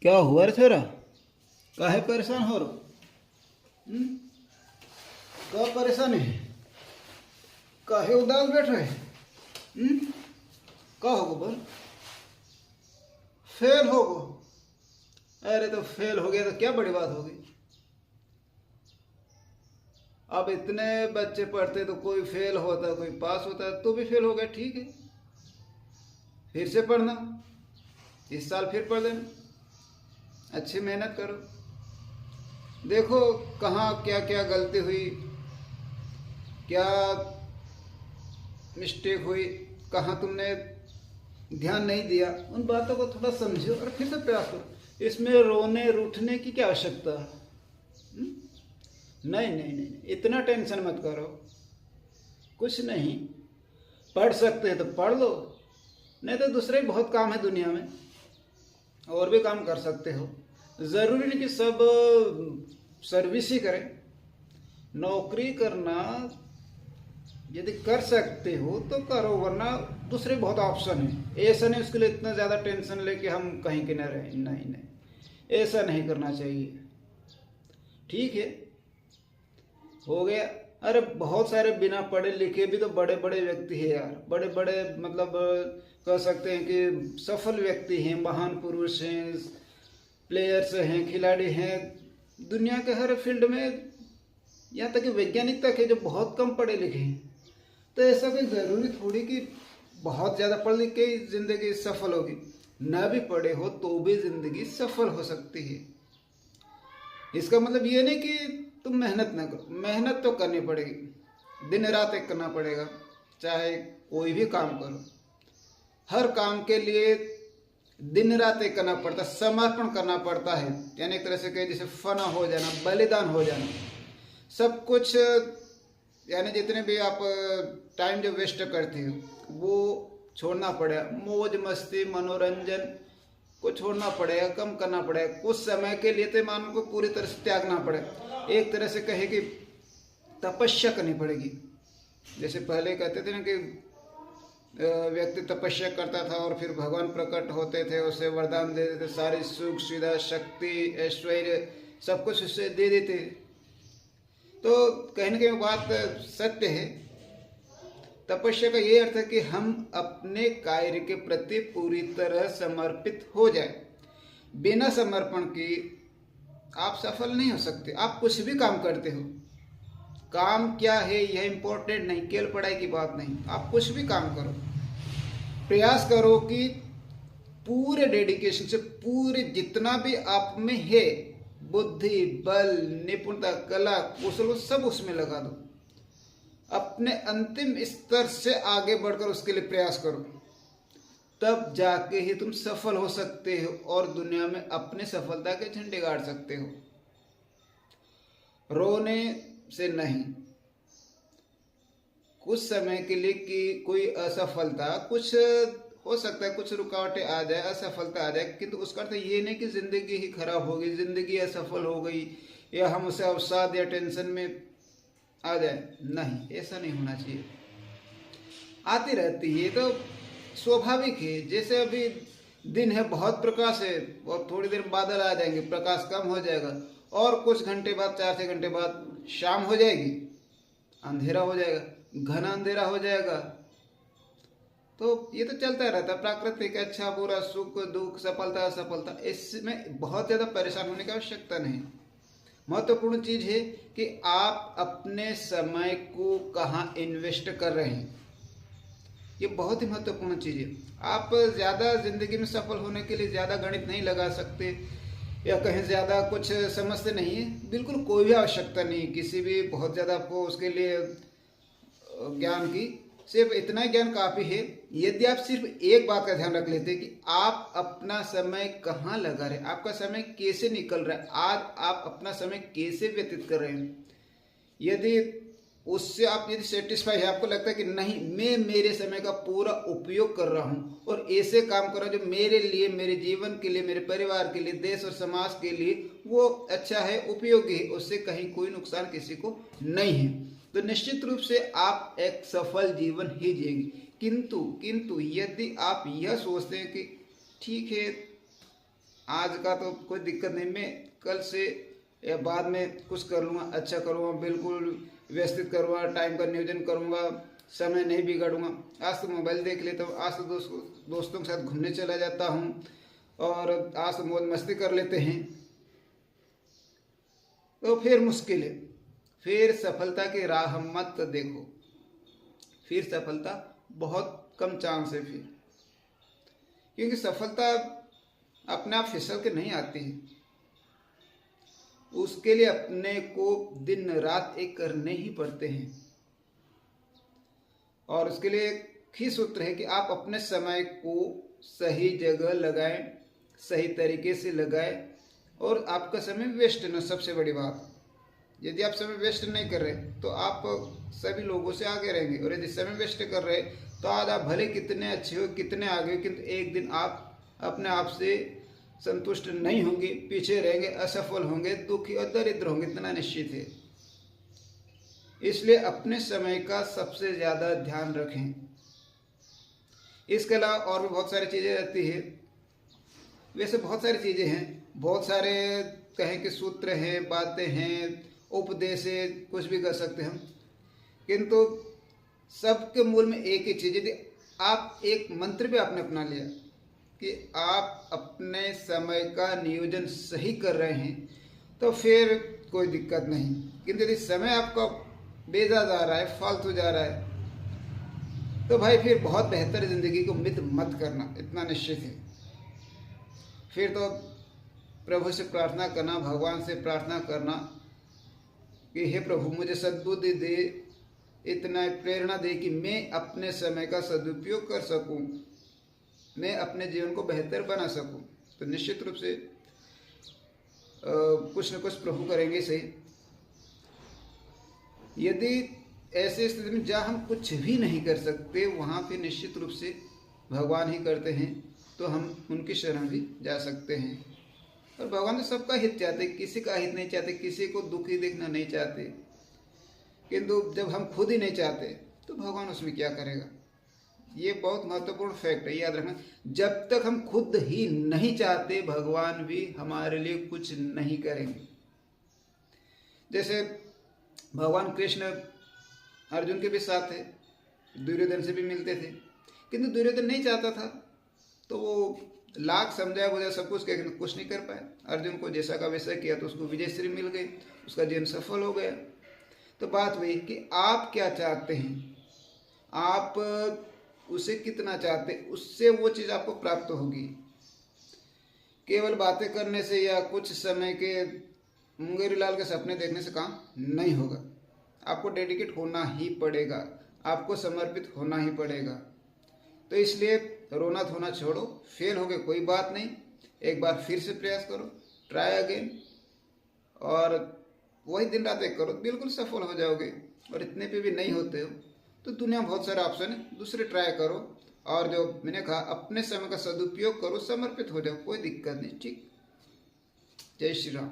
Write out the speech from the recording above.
क्या हुआ रे छोरा? काहे परेशान हो रहो? हम्म? क्या परेशान है? काहे उदास बैठ रहे? का होगो बोल? फेल होगो? अरे तो फेल हो गया तो क्या बड़ी बात होगी? अब इतने बच्चे पढ़ते तो कोई फेल होता कोई पास होता, तो भी फेल हो गया, ठीक है। फिर से पढ़ना, इस साल फिर पढ़ लेना, अच्छी मेहनत करो। देखो कहाँ क्या क्या गलती हुई, क्या मिस्टेक हुई, कहाँ तुमने ध्यान नहीं दिया, उन बातों को थोड़ा समझो और फिर से प्रयास करो। इसमें रोने रूठने की क्या आवश्यकता है? हम्म? नहीं नहीं नहीं नहीं, इतना टेंशन मत करो। कुछ नहीं, पढ़ सकते हैं तो पढ़ लो, नहीं तो दूसरे बहुत काम है दुनिया में, और भी काम कर सकते हो। ज़रूरी नहीं कि सब सर्विस ही करें। नौकरी करना यदि कर सकते हो तो करो, वरना दूसरे बहुत ऑप्शन है। ऐसा नहीं उसके लिए इतना ज़्यादा टेंशन ले कि हम कहीं के न रहें, नहीं नहीं, ऐसा नहीं करना चाहिए। ठीक है, हो गया। अरे बहुत सारे बिना पढ़े लिखे भी तो बड़े बड़े व्यक्ति हैं यार, बड़े बड़े मतलब कह सकते हैं कि सफल व्यक्ति हैं, महान पुरुष हैं, प्लेयर्स हैं, खिलाड़ी हैं, दुनिया के हर फील्ड में, यहाँ तक कि वैज्ञानिक तक है जो बहुत कम पढ़े लिखे हैं। तो ऐसा कोई ज़रूरी थोड़ी कि बहुत ज़्यादा पढ़ लिख के ही ज़िंदगी सफल होगी। ना भी पढ़े हो तो भी ज़िंदगी सफल हो सकती है। इसका मतलब ये नहीं कि तुम मेहनत ना करो, मेहनत तो करनी पड़ेगी, दिन रात एक करना पड़ेगा, चाहे कोई भी काम करो। हर काम के लिए दिन रात एक करना पड़ता है, समर्पण करना पड़ता है। यानी एक तरह से कहे जैसे फना हो जाना, बलिदान हो जाना, सब कुछ। यानी जितने भी आप टाइम जो वेस्ट करते हो वो छोड़ना पड़ेगा। मौज मस्ती मनोरंजन को छोड़ना पड़ेगा, कम करना पड़ेगा। कुछ समय के लिए तो मान को पूरी तरह से त्यागना पड़ेगा। एक तरह से कहे कि तपस्या करनी पड़ेगी। जैसे पहले कहते थे ना कि व्यक्ति तपस्या करता था और फिर भगवान प्रकट होते थे, उसे वरदान दे देते, सारी सुख सुविधा शक्ति ऐश्वर्य सब कुछ उसे दे देते। तो कहने की बात सत्य है। तपस्या का ये अर्थ है कि हम अपने कार्य के प्रति पूरी तरह समर्पित हो जाए। बिना समर्पण की आप सफल नहीं हो सकते। आप कुछ भी काम करते हो, काम क्या है यह इम्पोर्टेंट नहीं, केवल पढ़ाई की बात नहीं। आप कुछ भी काम करो, प्रयास करो कि पूरे डेडिकेशन से, पूरे जितना भी आप में है, बुद्धि बल निपुणता कला कौशल, सब उसमें लगा दो। अपने अंतिम स्तर से आगे बढ़कर उसके लिए प्रयास करो, तब जाके ही तुम सफल हो सकते हो और दुनिया में अपने सफलता के झंडे गाड़ सकते हो। रोने से नहीं। कुछ समय के लिए कि कोई असफलता, कुछ हो सकता है, कुछ रुकावटें आ जाए, असफलता आ जाए, किंतु उसका अर्थ ये नहीं कि जिंदगी ही खराब हो गई, जिंदगी असफल हो गई, या हम उसे अवसाद या टेंशन में आ जाए। नहीं, ऐसा नहीं होना चाहिए। आती रहती है तो स्वाभाविक है। जैसे अभी दिन है, बहुत प्रकाश है, और थोड़ी देर बादल आ जाएंगे, प्रकाश कम हो जाएगा, और कुछ घंटे बाद, 4-6 घंटे बाद शाम हो जाएगी, अंधेरा हो जाएगा, घना अंधेरा हो जाएगा। तो ये तो चलता रहता है, प्राकृतिक, अच्छा बुरा, सुख दुख, सफलता असफलता। इसमें बहुत ज़्यादा परेशान होने की आवश्यकता नहीं। महत्वपूर्ण चीज़ है कि आप अपने समय को कहाँ इन्वेस्ट कर रहे हैं, ये बहुत ही महत्वपूर्ण चीज़ है। आप ज़्यादा ज़िंदगी में सफल होने के लिए ज़्यादा गणित नहीं लगा सकते, या कहीं ज़्यादा कुछ समझते नहीं है, बिल्कुल कोई भी आवश्यकता नहीं किसी भी बहुत ज़्यादा आपको उसके लिए ज्ञान की। सिर्फ इतना ज्ञान काफ़ी है यदि आप सिर्फ एक बात का ध्यान रख लेते कि आप अपना समय कहाँ लगा रहे हैं, आपका समय कैसे निकल रहा है, आज आप अपना समय कैसे व्यतीत कर रहे हैं। यदि उससे आप यदि सेटिस्फाई है, आपको लगता है कि नहीं, मैं मेरे समय का पूरा उपयोग कर रहा हूँ और ऐसे काम कर रहा हूँ जो मेरे लिए, मेरे जीवन के लिए, मेरे परिवार के लिए, देश और समाज के लिए वो अच्छा है, उपयोगी है, उससे कहीं कोई नुकसान किसी को नहीं है, तो निश्चित रूप से आप एक सफल जीवन ही जिएंगे। किंतु यदि आप यह सोचते हैं कि ठीक है, आज का तो कोई दिक्कत नहीं, मैं कल से या बाद में कुछ कर लूँगा, अच्छा करूँगा, बिल्कुल व्यवस्थित करूँगा, टाइम का नियोजन करूँगा, समय नहीं बिगाड़ूंगा। आज तो मोबाइल देख लेता हूँ, आज तो दोस्तों के साथ घूमने चला जाता हूँ, और आज तो मौज मस्ती कर लेते हैं, तो फिर मुश्किल है। फिर सफलता की राह मत देखो, फिर सफलता बहुत कम चांस है फिर, क्योंकि सफलता अपने आप फिसल के नहीं आती है। उसके लिए अपने को दिन रात एक करने ही पड़ते हैं, और उसके लिए एक ही सूत्र है कि आप अपने समय को सही जगह लगाएं, सही तरीके से लगाएं, और आपका समय वेस्ट न, सबसे बड़ी बात। यदि आप समय वेस्ट नहीं कर रहे तो आप सभी लोगों से आगे रहेंगे, और यदि समय वेस्ट कर रहे तो आज आप भले कितने अच्छे हो, कितने आगे हो, किंतु एक दिन आप अपने आप से संतुष्ट नहीं होंगे, पीछे रहेंगे, असफल होंगे, दुखी और दरिद्र होंगे, इतना निश्चित है। इसलिए अपने समय का सबसे ज़्यादा ध्यान रखें। इसके अलावा और भी बहुत सारी चीज़ें रहती है, वैसे बहुत सारी चीज़ें हैं, बहुत सारे कहें कि सूत्र हैं, बातें हैं, उपदेश है, कुछ भी कर सकते हैं हम, किंतु सबके मूल में एक ही चीज़, यदि आप एक मंत्र भी आपने अपना लिया कि आप अपने समय का नियोजन सही कर रहे हैं, तो फिर कोई दिक्कत नहीं। किंतु यदि समय आपका बेजा जा रहा है, फालतू जा रहा है, तो भाई फिर बहुत बेहतर जिंदगी को मित मत करना, इतना निश्चित है। फिर तो प्रभु से प्रार्थना करना, भगवान से प्रार्थना करना कि हे प्रभु मुझे सद्बुद्धि दे, इतना प्रेरणा दे कि मैं अपने समय का सदुपयोग कर सकूं, मैं अपने जीवन को बेहतर बना सकूं। तो निश्चित रूप से कुछ न कुछ प्रभु करेंगे सही। यदि ऐसे स्थिति में जहाँ हम कुछ भी नहीं कर सकते, वहाँ फिर निश्चित रूप से भगवान ही करते हैं, तो हम उनकी शरण भी जा सकते हैं। और भगवान तो सबका हित चाहते, किसी का हित नहीं चाहते, किसी को दुखी देखना नहीं चाहते। किंतु जब हम खुद ही नहीं चाहते तो भगवान उसमें क्या करेगा। ये बहुत महत्वपूर्ण फैक्ट है, याद रखना। जब तक हम खुद ही नहीं चाहते, भगवान भी हमारे लिए कुछ नहीं करेंगे। जैसे भगवान कृष्ण अर्जुन के भी साथ थे, दुर्योधन से भी मिलते थे, किंतु दुर्योधन नहीं चाहता था, तो वो लाख समझाया बुझाया सब कुछ कह कुछ नहीं कर पाया। अर्जुन को जैसा का वैसा किया तो उसको विजय श्री मिल गई, उसका जीवन सफल हो गया। तो बात वही कि आप क्या चाहते हैं, आप उसे कितना चाहते, उससे वो चीज़ आपको प्राप्त होगी। केवल बातें करने से या कुछ समय के मुंगेरी लाल के सपने देखने से काम नहीं होगा। आपको डेडिकेट होना ही पड़ेगा, आपको समर्पित होना ही पड़ेगा। तो इसलिए रोना धोना छोड़ो, फेल हो गए कोई बात नहीं, एक बार फिर से प्रयास करो, ट्राई अगेन, और वही दिन रात एक करो, बिल्कुल सफल हो जाओगे। और इतने पे भी नहीं होते हो तो दुनिया में बहुत सारे ऑप्शन है, दूसरे ट्राई करो, और जो मैंने कहा अपने समय का सदुपयोग करो, समर्पित हो जाओ, कोई दिक्कत नहीं। ठीक, जय श्री राम।